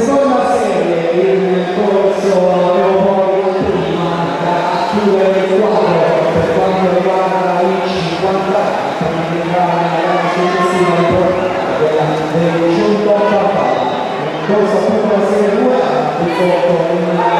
seconda serie il corso avevo poi prima da chiudere il quadro per quanto riguarda i 50 per indicare la successiva riportata del 180. Il corso appunto la serie 2 ha prodotto una